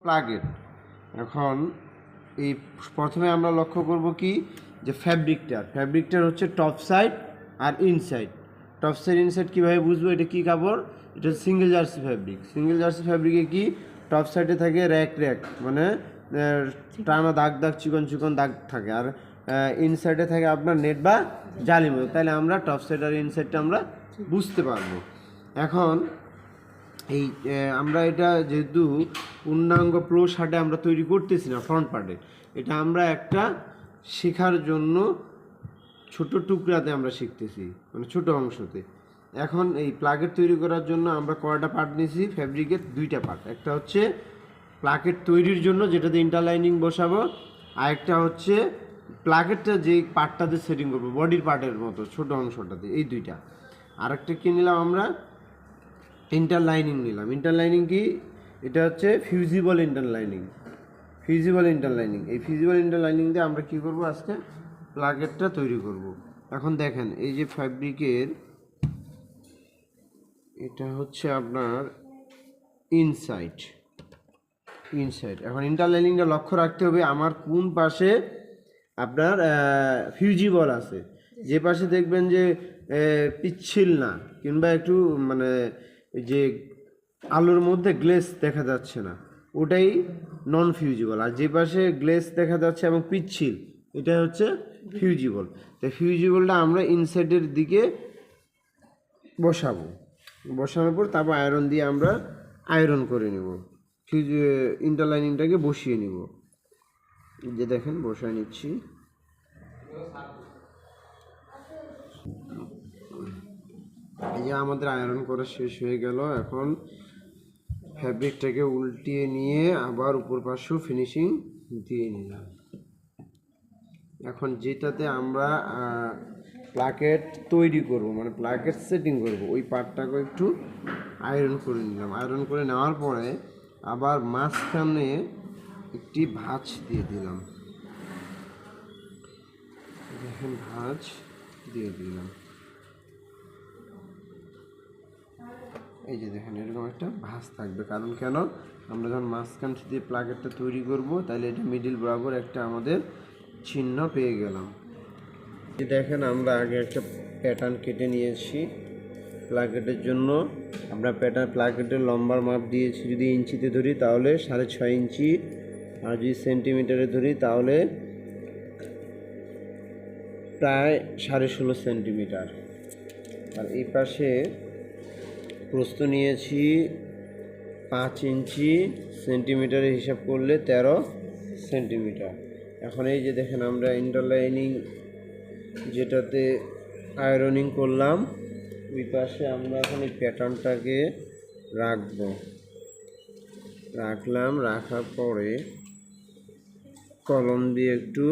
প্লাগের। এখন এই প্রথমে আমরা লক্ষ্য করব কি যে ফ্যাব্রিকটার হচ্ছে টপ সাইড আর ইনসাইড। টপ সাইড ইনসাইড কীভাবে বুঝবো এটা কী কাপড়? এটা single jersey fabric. Single jersey ফ্যাব্রিকে কি টপ সাইডে থাকে র্যাক মানে টানা দাগ চিকন দাগ থাকে, আর ইনসাইডে থাকে আপনার নেট বা জালি মতো। তাহলে আমরা টপ সাইড আর ইনসাইডটা আমরা বুঝতে পারবো। এখন এই আমরা এটা যেহেতু পূর্ণাঙ্গ প্রো শার্টে আমরা তৈরি করতেছি না ফ্রন্ট পার্টে, এটা আমরা একটা শেখার জন্য ছোট টুকরাতে আমরা শিখতেছি, মানে ছোট অংশতে। এখন এই প্লাকেট তৈরি করার জন্য আমরা কয়টা পার্ট নিয়েছি? ফ্যাব্রিকের দুইটা পার্ট। একটা হচ্ছে প্লাকেট তৈরির জন্য যেটাতে ইন্টারলাইনিং বসাবো, আরেকটা হচ্ছে প্লাকেটটা যে পার্টটাতে সেটিং করবো বডির পার্টের মতো ছোট অংশটাতে, এই দুইটা। আরেকটা কী নিলাম আমরা? ইন্টারলাইনিং নিলাম। ইন্টারলাইনিং কি? এটা হচ্ছে ফিউজিবল ইন্টারলাইনিং। এই ফিউজিবল ইন্টারলাইনিং দিয়ে আমরা কি করব? আজকে প্লাকেটটা তৈরি করব। এখন দেখেন এই যে ফ্যাব্রিকের এটা হচ্ছে আপনার ইনসাইড। এখন ইন্টারলাইনিংটা লক্ষ্য রাখতে হবে আমার কোন পাশে আপনার ফিউজিবল আছে। যে পাশে দেখবেন যে পিচ্ছিল না কিংবা একটু মানে যে আলোর মধ্যে গ্লেস দেখা যাচ্ছে না, ওটাই নন ফিউজিবল। আর যে পাশে গ্লেস দেখা যাচ্ছে এবং পিচ্ছিল, এটা হচ্ছে ফিউজিবল। তাই ফিউজিবলটা আমরা ইনসাইডের দিকে বসানোর পর তারপর আয়রন দিয়ে আমরা আয়রন করে নেব, ইন্টারলাইনিংটাকে বসিয়ে নেব। যে দেখেন বসায় নিচ্ছি। এই যে আমাদের আয়রন করা শেষ হয়ে গেল। এখন ফ্যাব্রিকটাকে উল্টিয়ে নিয়ে আবার উপর পাশেও ফিনিশিং দিয়ে নিলাম। এখন যেটাতে আমরা প্লাকেট তৈরি করব, মানে প্লাকেট সেটিং করব, ওই পার্টটাকে একটু আয়রন করে নিলাম। আয়রন করে নেওয়ার পরে আবার মাঝখানে একটি ভাঁজ দিয়ে দিলাম। দেখেন ভাঁজ দিয়ে দিলাম। এই যে দেখেন এরকম একটা ভাঁজ থাকবে। কারণ কেন? আমরা যখন মাঝখান দিয়ে প্লাকেটটা তৈরি করব, তাহলে এটা মিডিল বরাবর একটা আমাদের চিহ্ন পেয়ে গেলাম। এই দেখেন আমরা আগে একটা প্যাটার্ন কেটে নিয়েছি প্লাকেটের জন্য। আমরা প্লাকেটের লম্বার মাপ দিয়েছি, যদি ইঞ্চিতে ধরি তাহলে 6.5 ইঞ্চি, আর যদি সেন্টিমিটারে ধরি তাহলে প্রায় 16.5 সেন্টিমিটার। আর এই পাশে প্রস্থ নিয়েছি 5 ইঞ্চি, সেন্টিমিটারে হিসাব করলে 13 সেন্টিমিটার। এখন এই যে দেখেন আমরা ইন্টারলাইনিং যেটাতে আয়রনিং করলাম, ওই পাশে আমরা এখন এই প্যাটার্নটাকে রাখলাম। রাখার পরে কলম দিয়ে একটু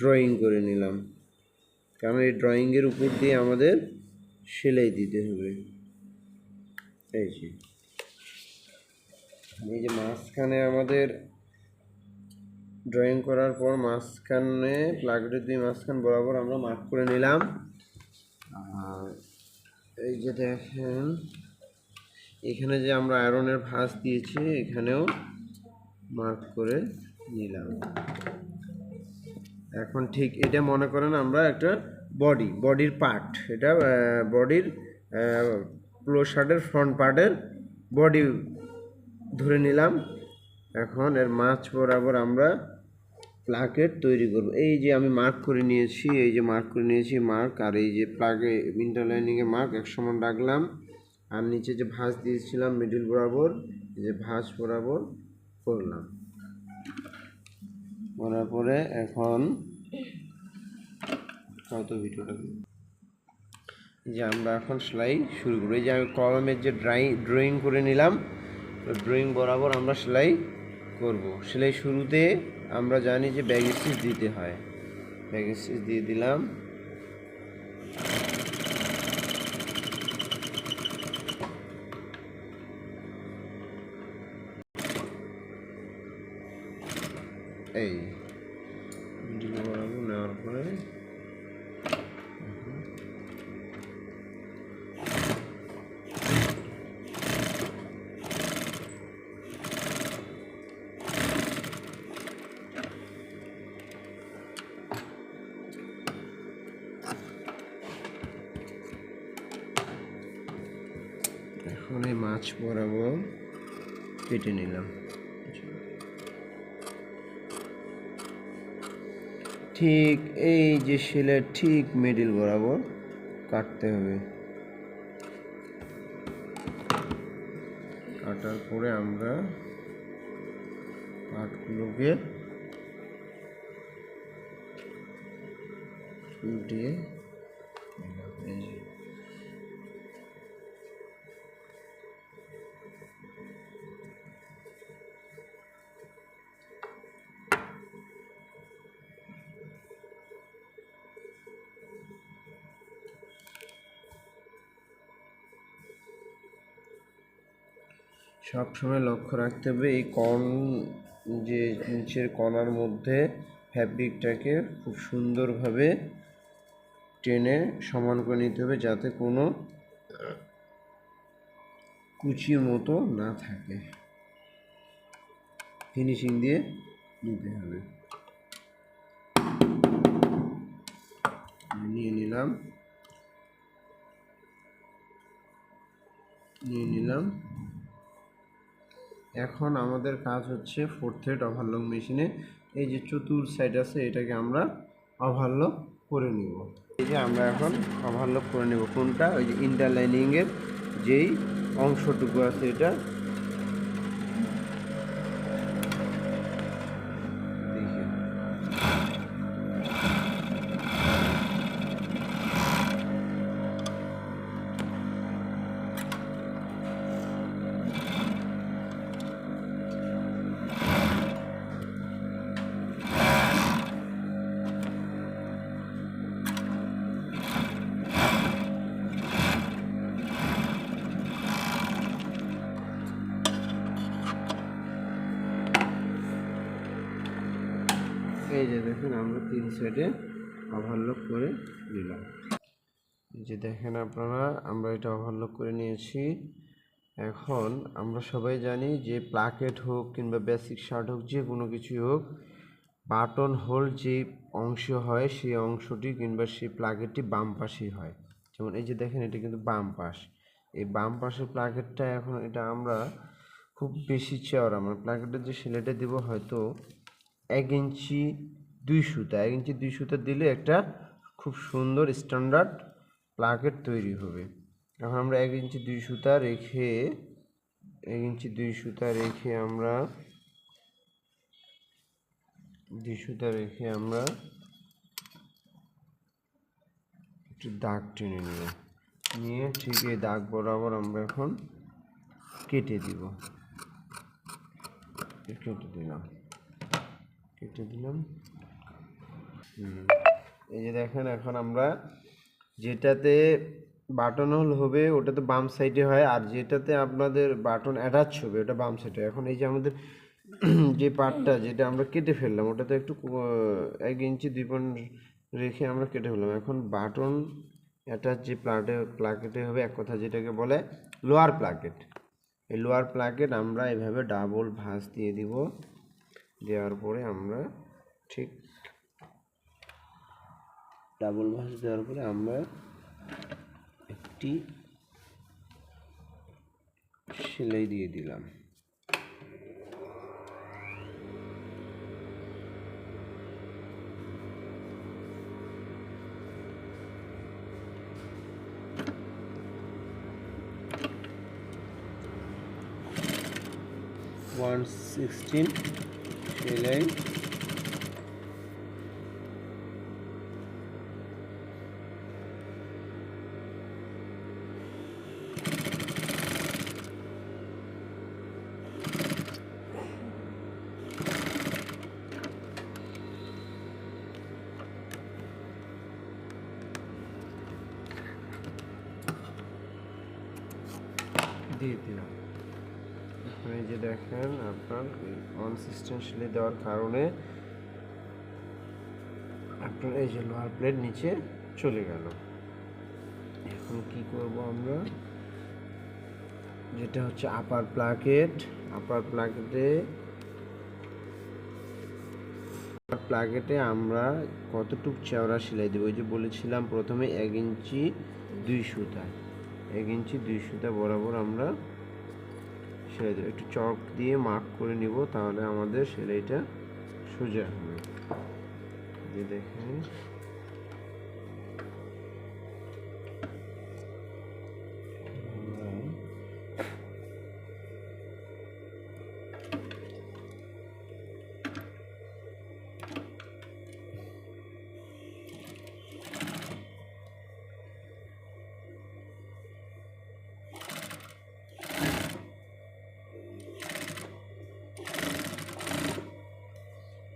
ড্রয়িং করে নিলাম, কারণ এই ড্রয়িংয়ের উপর দিয়ে আমাদের সেলাই দিতে হবে। এই যে মাঝখানে আমাদের ড্রয়িং করার পর মাঝখানে প্লাকেটের দুই মাঝখান বরাবর আমরা মার্ক করে নিলাম। আর এই যে দেখেন এখানে যে আমরা আয়রনের ভাঁজ দিয়েছি, এখানেও মার্ক করে নিলাম। এখন ঠিক এটা মনে করেন আমরা একটা বডির পার্ট, এটা বডির প্লো শার্টের ফ্রন্ট পার্টের বডি ধরে নিলাম। এখন এর মাঝ বরাবর আমরা প্লাকেট তৈরি করব। এই যে আমি মার্ক করে নিয়েছি, মার্ক, আর এই যে প্লাগে ইন্টারলাইনিংয়ে মার্ক এক সমান রাখলাম। আর নিচে যে ভাঁজ দিয়েছিলাম মিডিল বরাবর, এই যে ভাঁজ বরাবর করলাম। করার পরে এখন ভিডিওটা যে আমরা এখন সেলাই শুরু করব। এই যে আমি কলমের যে ড্রয়িং করে নিলাম, ড্রয়িং বরাবর আমরা সেলাই করব। সেলাই শুরুতে আমরা জানি যে ব্যাক স্টিচ দিতে হয়, ব্যাক স্টিচ দিয়ে দিলাম। এই মিডিল বরাবর নেওয়ার পরে মাছ বরাবর কেটে নিলাম। ঠিক এই যে সেলের ঠিক মিডিল বরাবর কাটতে হবে। কাটার পরে আমরা পাটগুলোকে উল্টিয়ে সবসময় লক্ষ্য রাখতে হবে এই যে নিচের কণার মধ্যে ফ্যাব্রিকটাকে খুব সুন্দরভাবে টেনে সমান করে নিতে হবে, যাতে কোনো কুচির মতো না থাকে। ফিনিশিং দিয়ে নিতে হবে। নিয়ে নিলাম। এখন আমাদের কাজ হচ্ছে 4 থ্রেড ওভারলক মেশিনে এই যে চতুর সাইড আছে এটাকে আমরা ওভারলক করে নিব। এই যে আমরা এখন ওভারলক করে নেব কোনটা, ওই যে ইন্টারলাইনিংয়ের যেই অংশটুকু আছে এটা। এই যে দেখেন আমরা 3 সাইডে ওভারলক করে নিলাম। এই যে দেখেন আপনারা আমরা এটা ওভারলক করে নিয়েছি। এখন আমরা সবাই জানি যে প্লাকেট হোক কিংবা বেসিক শার্ট হোক, যে কোনো কিছুই হোক, বাটন হোল যে অংশ হয় সেই অংশটি কিংবা সেই প্লাকেটটি বাম পাশেই হয়। যেমন এই যে দেখেন এটা কিন্তু বাম পাশ। এই বাম পাশের প্লাকেটটা এখন এটা আমরা খুব বেশি চওড়া, মানে প্লাকেটের যে সেলাইটা দিব হয়তো 1 ইঞ্চি 2 সুতা, 1 ইঞ্চি 2 সুতা দিলে একটা খুব সুন্দর স্ট্যান্ডার্ড প্লাকেট তৈরি হবে। এখন আমরা 1 ইঞ্চি 2 সুতা রেখে আমরা 2 সুতা রেখে আমরা একটু দাগ টেনে নিয়ে ঠিক এই দাগ বরাবর আমরা এখন কেটে দিলাম। এই যে দেখেন এখন আমরা যেটাতে বাটন হোল হবে ওটা তো বাম সাইডে হয়, আর যেটাতে আপনাদের বাটন অ্যাটাচ হবে ওটা বাম সাইডে। এখন এই যে আমাদের যে পার্টটা যেটা আমরা কেটে ফেললাম ওটাতে একটু 1 ইঞ্চি 2 পয়েন্ট রেখে আমরা কেটে ফেললাম। এখন বাটন অ্যাটাচ যে প্লাকেটে হবে, এক কথা যেটাকে বলে লোয়ার প্লাকেট, এই লোয়ার প্লাকেট আমরা এভাবে ডাবল ভাঁজ দিয়ে দিব। দেওয়ার পরে আমরা ঠিক ডাবল ভাঁজ দেওয়ার পরে আমরা একটি সেলাই দিয়ে দিলাম। (116) সেলাই দিয়ে দিলাম। এই যে দেখেন আপনার 116 সেলাই দেওয়ার কারণে আপনার এই যে লোহার প্লেট নিচে চলে গেল। এখন কি করব আমরা, যেটা হচ্ছে আপার প্লাকেটে আমরা কতটুক চওড়া সেলাই দেবো। ওই যে বলেছিলাম প্রথমে 1 ইঞ্চি 2 সুতা, 1 ইঞ্চি 2 সুতা বরাবর আমরা সেলাই একটু চক দিয়ে মার্ক করে নিব, তাহলে আমাদের সেলাইটা সোজা হবে। যে দেখেন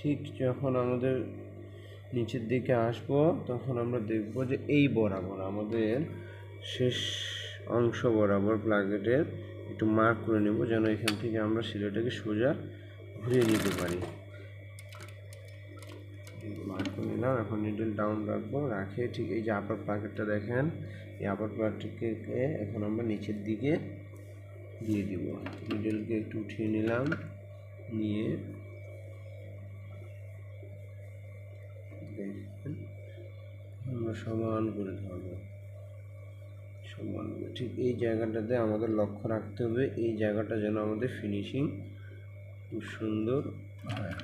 ঠিক যখন আমাদের নিচের দিকে আসবো তখন আমরা দেখব যে এই বরাবর আমাদের শেষ অংশ বরাবর প্লাকেটের একটু মার্ক করে নেব, যেন এখান থেকে আমরা সেলাইটাকে সোজা ঘুরিয়ে নিতে পারি। মার্ক করে নিলাম। এখন নিডল ডাউন রাখবো, রাখে ঠিক এই যে আপার প্লাকেটটা দেখেন, এই আপার প্লাকেটকে এখন আমরা নিচের দিকে দিয়ে দিব। নিডলকে একটু উঠিয়ে নিলাম, নিয়ে আমরা সমান করে ধরবো, সমান ঠিক এই জায়গাটাতে আমাদের লক্ষ্য রাখতে হবে, এই জায়গাটা যেন আমাদের ফিনিশিং খুব সুন্দর হয়।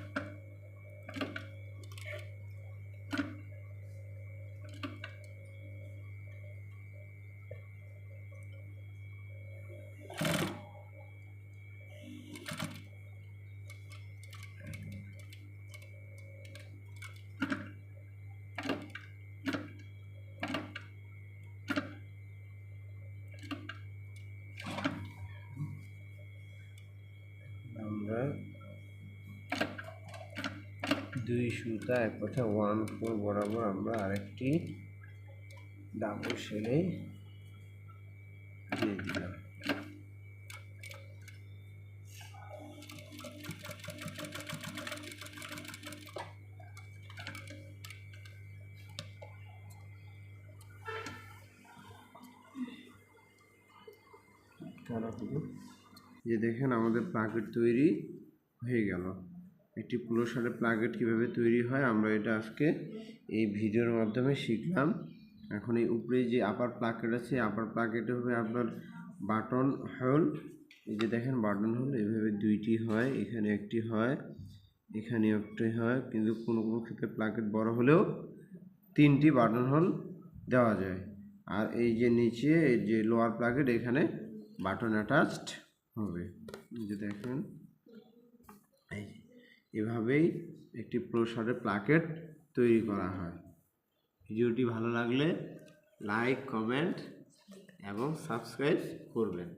আমরা 2 সুতা এক কথা 1/4 বরাবর আমরা আরেকটি ডাবল সেলাই দিয়ে দিলাম। যে দেখেন আমাদের প্লাকেট তৈরি হয়ে গেল। একটি ক্লোসারের প্লাকেট কীভাবে তৈরি হয় আমরা এটা আজকে এই ভিডিওর মাধ্যমে শিখলাম। এখন এই উপরে যে আপার প্লাকেট আছে, আপার প্লাকেটে হবে আপনার বাটন হোল। এই যে দেখেন বাটন হোল এইভাবে 2টি হয়, এখানে একটি হয়, এখানে একটি হয়, কিন্তু কোনো কোনো ক্ষেত্রে প্লাকেট বড় হলেও 3টি বাটন হোল দেওয়া যায়। আর এই যে নিচে এই যে লোয়ার প্লাকেট, এখানে বাটন অ্যাটাচড হবে। যে দেখেন এভাবেই একটি ক্লোসারের প্লাকেট তৈরি করা হয়। ভিডিওটি ভালো লাগলে লাইক, কমেন্ট এবং সাবস্ক্রাইব করবেন।